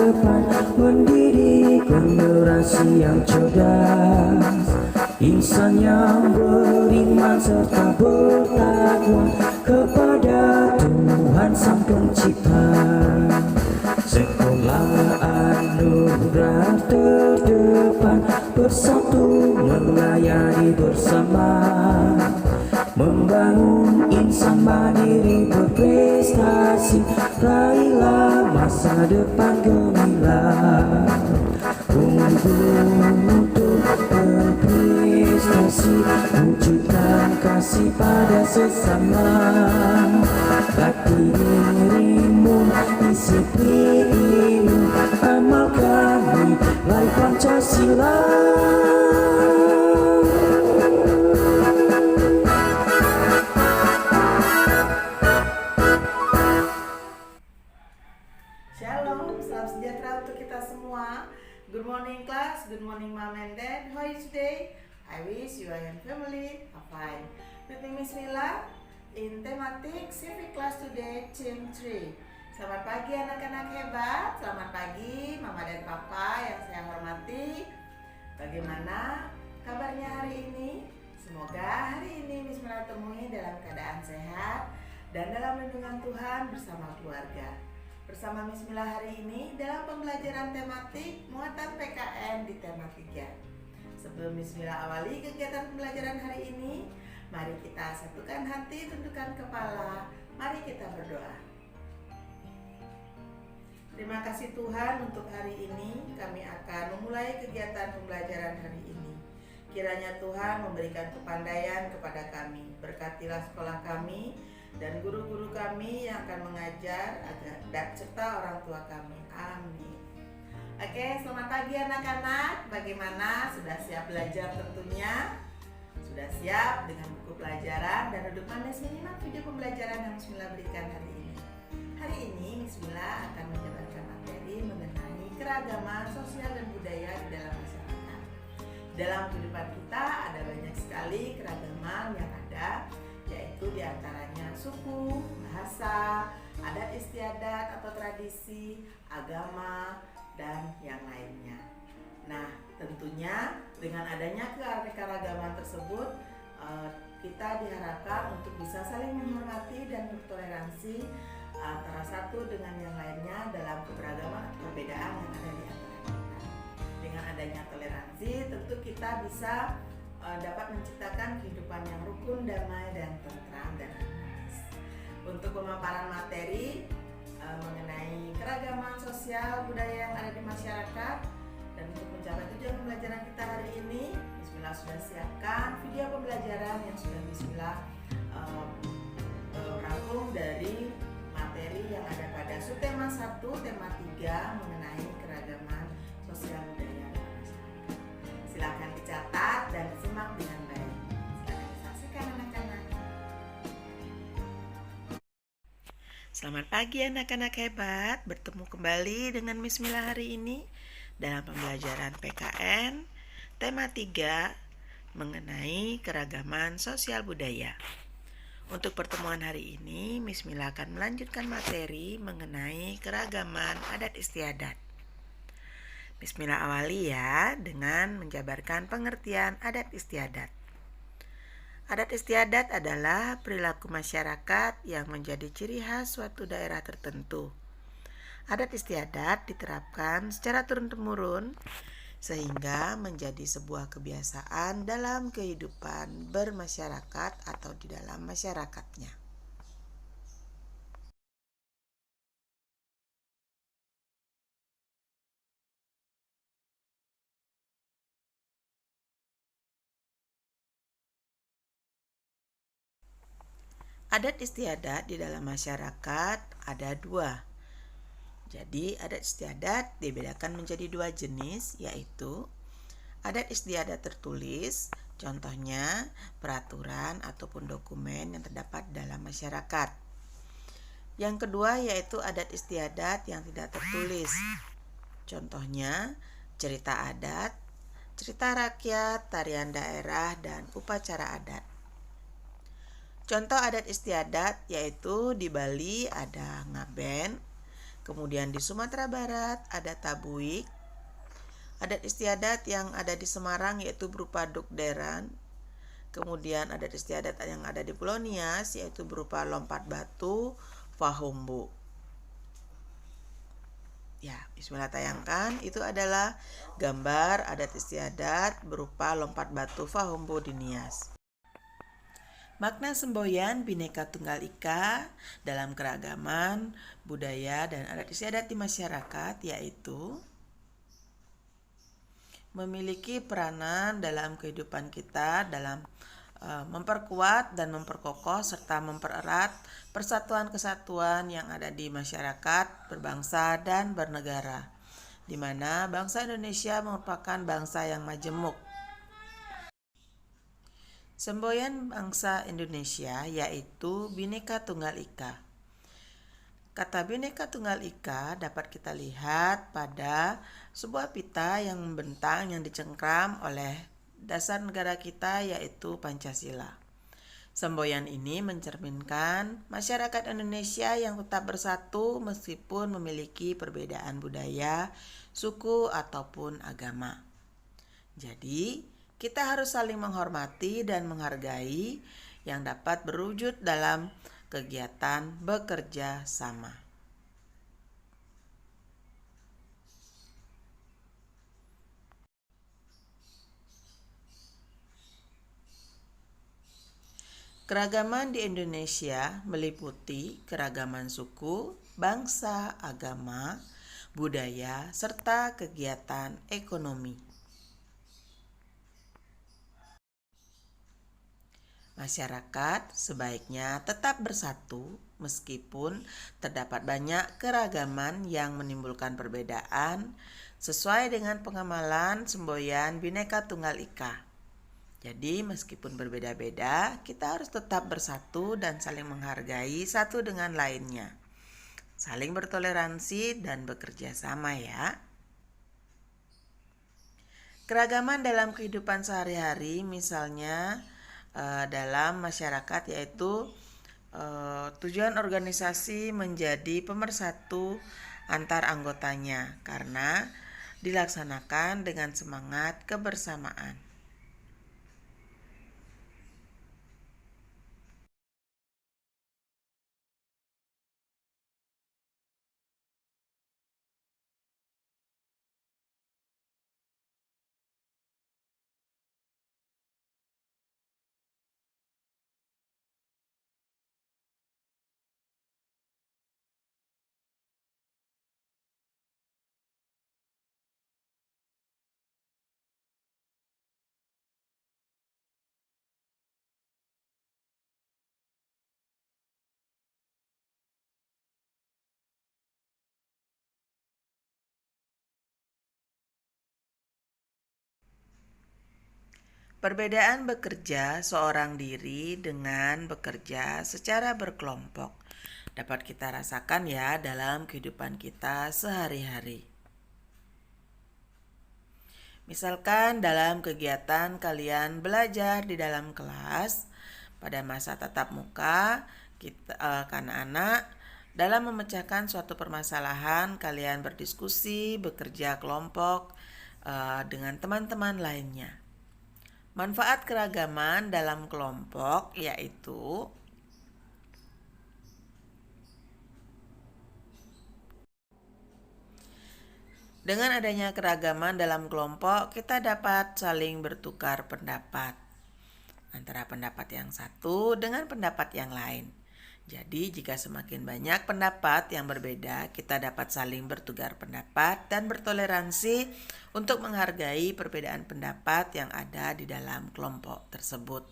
depan, mendidik generasi yang cerdas, insan yang beriman serta bertakwa kepada Tuhan Sang Pencipta. Sekolah anugerah terdepan, bersatu melayani bersama, membangun insan mandiri berprestasi, raihlah masa depan gemilang. Untuk berprestasi, wujudkan kasih pada sesama, latih dirimu, disiplin, amalkan nilai Pancasila. Shalom, salam sejahtera untuk kita semua. Good morning class, good morning mom and dad. How are you today? I wish you and family are fine. With me Miss Mila in thematic civic class today, team 3. Selamat pagi anak-anak hebat. Selamat pagi mama dan papa yang saya hormati. Bagaimana kabarnya hari ini? Semoga hari ini Miss Mila temui dalam keadaan sehat dan dalam lindungan Tuhan bersama keluarga. Bersama Miss Mila hari ini dalam pembelajaran tematik muatan PKN di tema 3. Sebelum Miss Mila awali kegiatan pembelajaran hari ini, mari kita satukan hati, tundukkan kepala, mari kita berdoa. Terima kasih Tuhan untuk hari ini kami akan memulai kegiatan pembelajaran hari ini. Kiranya Tuhan memberikan kepandaian kepada kami, berkatilah sekolah kami dan guru-guru kami yang akan mengajar dan serta orang tua kami. Amin. Oke, selamat pagi anak-anak. Bagaimana? Sudah siap belajar tentunya? Sudah siap dengan buku pelajaran dan duduk manis menyimak video pembelajaran yang Miss Mila berikan hari ini. Hari ini Miss Mila akan menjabarkan materi mengenai keragaman sosial dan budaya di dalam masyarakat. Dalam kehidupan kita ada banyak sekali keragaman yang ada, yaitu diantaranya suku, bahasa, adat istiadat atau tradisi, agama, dan yang lainnya. Nah, tentunya dengan adanya keanekaragaman tersebut, kita diharapkan untuk bisa saling menghormati dan bertoleransi antara satu dengan yang lainnya dalam keberagaman atau perbedaan yang ada di antara kita. Dengan adanya toleransi, tentu kita bisa dapat menciptakan kehidupan yang rukun, damai, dan tentram dan harmonis. Untuk pemaparan materi mengenai keragaman sosial budaya yang ada di masyarakat dan untuk mencapai tujuan pembelajaran kita hari ini, Miss Mila sudah siapkan video pembelajaran yang sudah Miss Mila rangkum dari materi yang ada pada subtema 1, tema 3 mengenai keragaman sosial budaya dan masyarakat. Silakan dicatat dan disimak dengan baik. Silakan disaksikan anak-anak. Selamat pagi anak-anak hebat. Bertemu kembali dengan Miss Mila hari ini dalam pembelajaran PKN tema 3 mengenai keragaman sosial budaya. Untuk pertemuan hari ini, Miss Mila akan melanjutkan materi mengenai keragaman adat istiadat. Miss Mila awali ya dengan menjabarkan pengertian adat istiadat. Adat istiadat adalah perilaku masyarakat yang menjadi ciri khas suatu daerah tertentu. Adat istiadat diterapkan secara turun-temurun sehingga menjadi sebuah kebiasaan dalam kehidupan bermasyarakat atau di dalam masyarakatnya. Adat istiadat di dalam masyarakat ada 2. Jadi adat istiadat dibedakan menjadi 2 jenis, yaitu adat istiadat tertulis, contohnya peraturan ataupun dokumen yang terdapat dalam masyarakat. Yang kedua yaitu adat istiadat yang tidak tertulis, contohnya cerita adat, cerita rakyat, tarian daerah, dan upacara adat. Contoh adat istiadat yaitu di Bali ada ngaben, Kemudian di Sumatera Barat ada Tabuik. Adat istiadat yang ada di Semarang yaitu berupa Dukderan. Kemudian adat istiadat yang ada di Pulau Nias yaitu berupa lompat batu, Fahumbu. Ya, bismillah tayangkan. Itu adalah gambar adat istiadat berupa lompat batu Fahumbu di Nias. Makna semboyan Bhinneka Tunggal Ika dalam keragaman budaya dan adat istiadat di masyarakat yaitu memiliki peranan dalam kehidupan kita dalam memperkuat dan memperkokoh serta mempererat persatuan kesatuan yang ada di masyarakat berbangsa dan bernegara, di mana bangsa Indonesia merupakan bangsa yang majemuk. Semboyan bangsa Indonesia yaitu Bhinneka Tunggal Ika. Kata Bhinneka Tunggal Ika dapat kita lihat pada sebuah pita yang membentang yang dicengkram oleh dasar negara kita yaitu Pancasila. Semboyan ini mencerminkan masyarakat Indonesia yang tetap bersatu meskipun memiliki perbedaan budaya, suku, ataupun agama. Jadi, kita harus saling menghormati dan menghargai yang dapat berwujud dalam kegiatan bekerja sama. Keragaman di Indonesia meliputi keragaman suku, bangsa, agama, budaya, serta kegiatan ekonomi. Masyarakat sebaiknya tetap bersatu meskipun terdapat banyak keragaman yang menimbulkan perbedaan sesuai dengan pengamalan semboyan Bhinneka Tunggal Ika. Jadi meskipun berbeda-beda, kita harus tetap bersatu dan saling menghargai satu dengan lainnya. Saling bertoleransi dan bekerja sama ya. Keragaman dalam kehidupan sehari-hari misalnya dalam masyarakat yaitu tujuan organisasi menjadi pemersatu antar anggotanya karena dilaksanakan dengan semangat kebersamaan. Perbedaan bekerja seorang diri dengan bekerja secara berkelompok dapat kita rasakan ya dalam kehidupan kita sehari-hari. Misalkan dalam kegiatan kalian belajar di dalam kelas pada masa tatap muka, anak-anak dalam memecahkan suatu permasalahan kalian berdiskusi, bekerja kelompok dengan teman-teman lainnya. Manfaat keragaman dalam kelompok yaitu dengan adanya keragaman dalam kelompok kita dapat saling bertukar pendapat antara pendapat yang satu dengan pendapat yang lain. Jadi jika semakin banyak pendapat yang berbeda, kita dapat saling bertukar pendapat dan bertoleransi untuk menghargai perbedaan pendapat yang ada di dalam kelompok tersebut.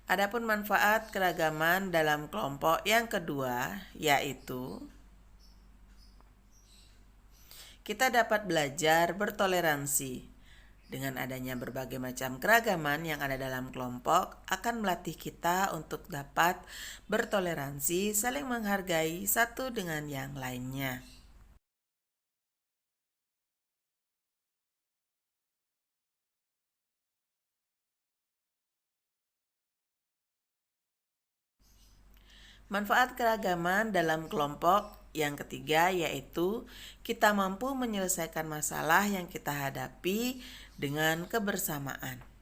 Adapun manfaat keragaman dalam kelompok yang kedua yaitu kita dapat belajar bertoleransi. Dengan adanya berbagai macam keragaman yang ada dalam kelompok akan melatih kita untuk dapat bertoleransi, saling menghargai satu dengan yang lainnya. Manfaat keragaman dalam kelompok yang ketiga yaitu kita mampu menyelesaikan masalah yang kita hadapi dengan kebersamaan.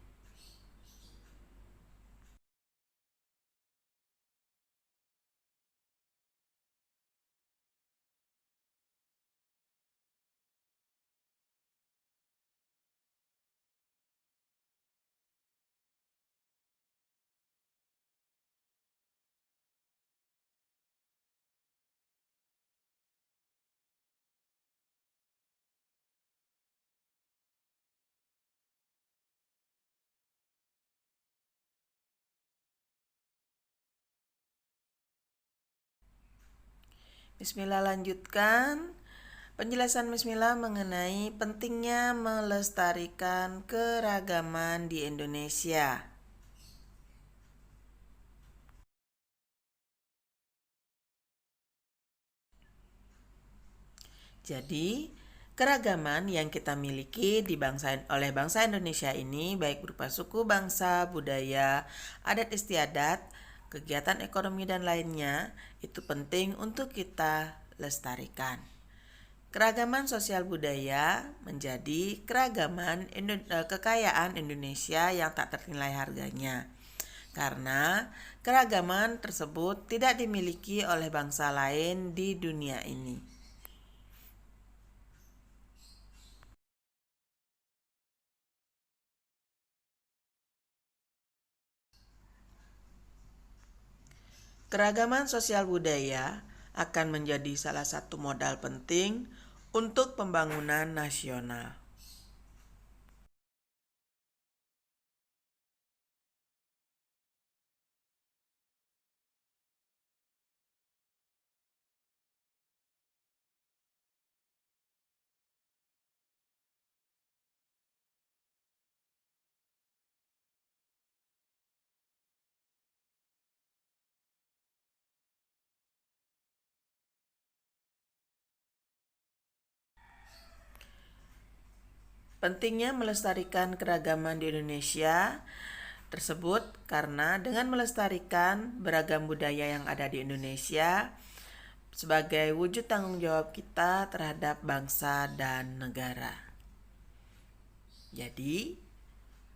Bismillah, lanjutkan penjelasan Bismillah mengenai pentingnya melestarikan keragaman di Indonesia. Jadi, keragaman yang kita miliki oleh bangsa Indonesia ini baik berupa suku, bangsa, budaya, adat istiadat, kegiatan ekonomi dan lainnya itu penting untuk kita lestarikan. Keragaman sosial budaya menjadi kekayaan Indonesia yang tak ternilai harganya. Karena keragaman tersebut tidak dimiliki oleh bangsa lain di dunia ini. Keragaman sosial budaya akan menjadi salah satu modal penting untuk pembangunan nasional. Pentingnya melestarikan keragaman di Indonesia tersebut karena dengan melestarikan beragam budaya yang ada di Indonesia sebagai wujud tanggung jawab kita terhadap bangsa dan negara. Jadi,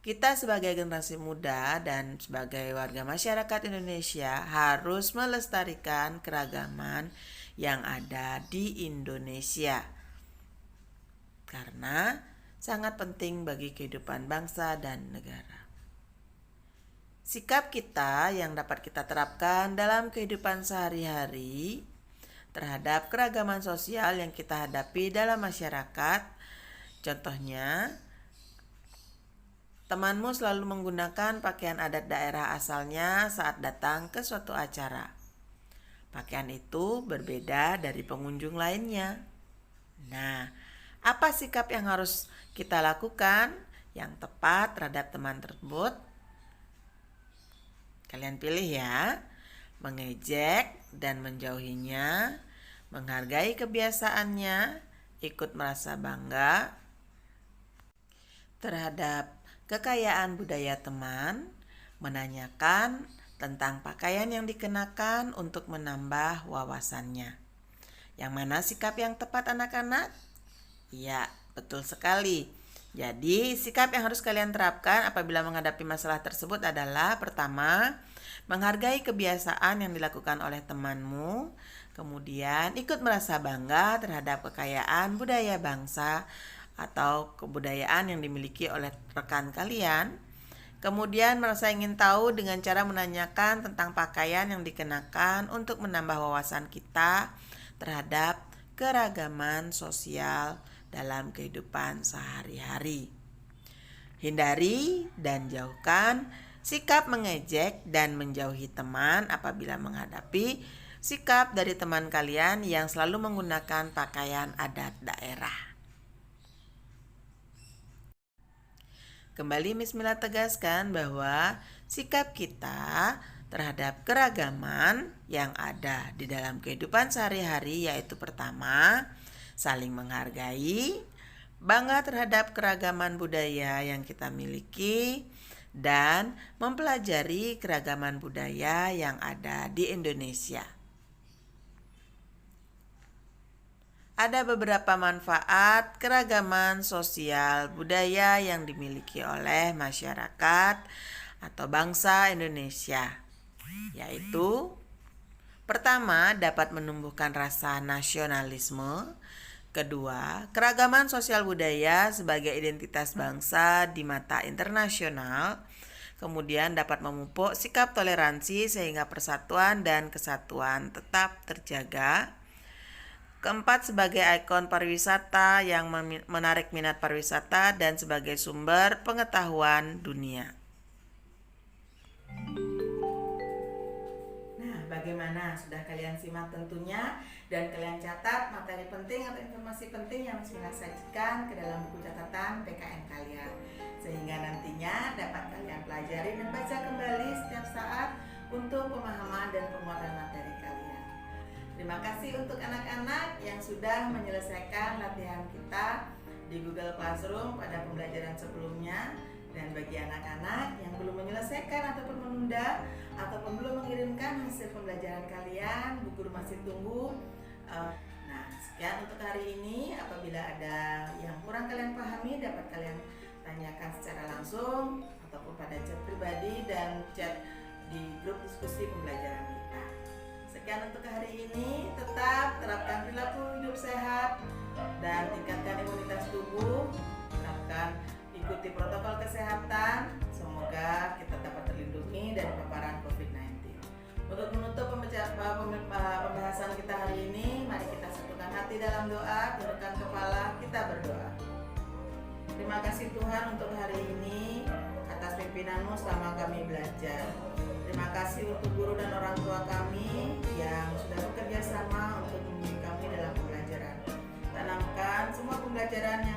kita sebagai generasi muda dan sebagai warga masyarakat Indonesia harus melestarikan keragaman yang ada di Indonesia. Karena sangat penting bagi kehidupan bangsa dan negara. Sikap kita yang dapat kita terapkan dalam kehidupan sehari-hari terhadap keragaman sosial yang kita hadapi dalam masyarakat. Contohnya, temanmu selalu menggunakan pakaian adat daerah asalnya saat datang ke suatu acara. Pakaian itu berbeda dari pengunjung lainnya. Nah, apa sikap yang harus kita lakukan yang tepat terhadap teman tersebut? Kalian pilih ya. Mengejek dan menjauhinya, menghargai kebiasaannya, ikut merasa bangga terhadap kekayaan budaya teman, menanyakan tentang pakaian yang dikenakan untuk menambah wawasannya. Yang mana sikap yang tepat anak-anak? Ya, betul sekali. Jadi, sikap yang harus kalian terapkan apabila menghadapi masalah tersebut adalah pertama, menghargai kebiasaan yang dilakukan oleh temanmu, kemudian ikut merasa bangga terhadap kekayaan budaya bangsa atau kebudayaan yang dimiliki oleh rekan kalian, kemudian merasa ingin tahu dengan cara menanyakan tentang pakaian yang dikenakan untuk menambah wawasan kita terhadap keragaman sosial dalam kehidupan sehari-hari. Hindari dan jauhkan sikap mengejek dan menjauhi teman apabila menghadapi sikap dari teman kalian yang selalu menggunakan pakaian adat daerah. Kembali Bismillah tegaskan bahwa sikap kita terhadap keragaman yang ada di dalam kehidupan sehari-hari yaitu pertama, saling menghargai, bangga terhadap keragaman budaya yang kita miliki, dan mempelajari keragaman budaya yang ada di Indonesia. Ada beberapa manfaat keragaman sosial budaya yang dimiliki oleh masyarakat atau bangsa Indonesia, yaitu pertama, dapat menumbuhkan rasa nasionalisme. Kedua, keragaman sosial budaya sebagai identitas bangsa di mata internasional. Kemudian dapat memupuk sikap toleransi sehingga persatuan dan kesatuan tetap terjaga. Keempat, sebagai ikon pariwisata yang menarik minat pariwisata dan sebagai sumber pengetahuan dunia. Nah, bagaimana? Sudah kalian simak tentunya dan kalian catat materi penting atau informasi penting yang sudah sajikan ke dalam buku catatan PKN kalian, sehingga nantinya dapat kalian pelajari dan baca kembali setiap saat untuk pemahaman dan penguatan materi kalian. Terima kasih untuk anak-anak yang sudah menyelesaikan latihan kita di Google Classroom pada pembelajaran sebelumnya. Dan bagi anak-anak yang belum menyelesaikan ataupun menunda ataupun belum mengirimkan hasil pembelajaran kalian, Bu Guru masih tunggu. Nah, sekian untuk hari ini. Apabila ada yang kurang kalian pahami, dapat kalian tanyakan secara langsung ataupun pada chat pribadi dan chat di grup diskusi pembelajaran kita. Sekian untuk hari ini. Tetap terapkan perilaku hidup sehat dan tingkatkan imunitas tubuh. Ikuti protokol kesehatan. Semoga kita dapat terlindungi dari paparan COVID-19. Untuk menutup pembahasan kita hari ini, mari kita satukan hati dalam doa, tundukkan kepala, kita berdoa. Terima kasih Tuhan untuk hari ini atas pimpinanmu selama kami belajar. Terima kasih untuk guru dan orang tua kami yang sudah bekerja sama untuk membimbing kami dalam pembelajaran. Tanamkan semua pembelajaran yang